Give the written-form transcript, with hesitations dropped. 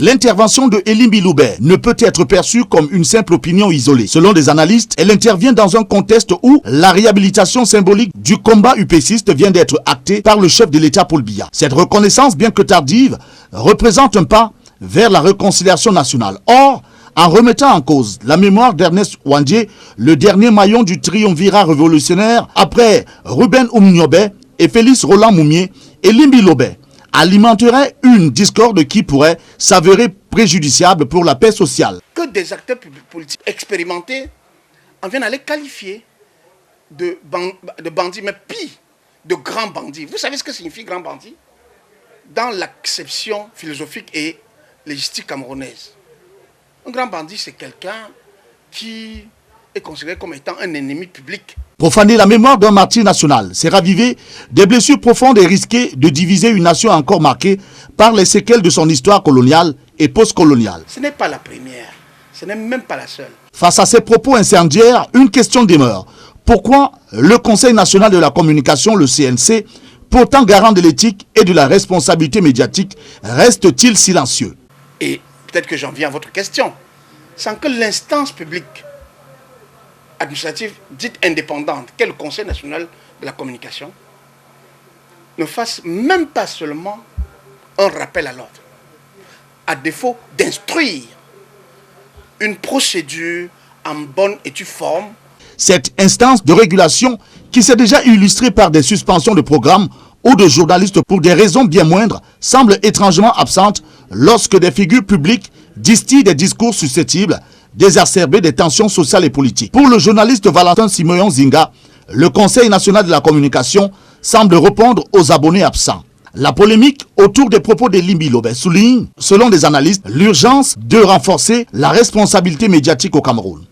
L'intervention de Elimbi Loubet ne peut être perçue comme une simple opinion isolée. Selon des analystes, elle intervient dans un contexte où la réhabilitation symbolique du combat upéciste vient d'être actée par le chef de l'État Paul Biya. Cette reconnaissance, bien que tardive, représente un pas vers la réconciliation nationale. Or, en remettant en cause la mémoire d'Ernest Ouandjé, le dernier maillon du triumvirat révolutionnaire, après Ruben Oumniobé et Félix Roland Moumié, Elimbi Loubet alimenterait une discorde qui pourrait s'avérer préjudiciable pour la paix sociale. Que des acteurs politiques expérimentés en viennent à les qualifier de bandits, mais pire, de grands bandits. Vous savez ce que signifie grand bandit? Dans l'acception philosophique et légistique camerounaise, un grand bandit, c'est quelqu'un qui est considéré comme étant un ennemi public. Profaner la mémoire d'un martyr national, c'est raviver des blessures profondes et risquer de diviser une nation encore marquée par les séquelles de son histoire coloniale et postcoloniale. Ce n'est pas la première, ce n'est même pas la seule. Face à ces propos incendiaires, une question demeure. Pourquoi le Conseil national de la communication, le CNC, pourtant garant de l'éthique et de la responsabilité médiatique, reste-t-il silencieux? Et peut-être que j'en viens à votre question. Sans que l'instance publique administrative dite indépendante, qu'est le Conseil national de la communication, ne fasse même pas seulement un rappel à l'ordre, à défaut d'instruire une procédure en bonne et due forme. Cette instance de régulation, qui s'est déjà illustrée par des suspensions de programmes ou de journalistes pour des raisons bien moindres, semble étrangement absente lorsque des figures publiques distillent des discours susceptibles d'exacerber des tensions sociales et politiques. Pour le journaliste Valentin Simoyon Zinga, le Conseil national de la communication semble répondre aux abonnés absents. La polémique autour des propos d'Elimbi Loubet souligne, selon des analystes, l'urgence de renforcer la responsabilité médiatique au Cameroun.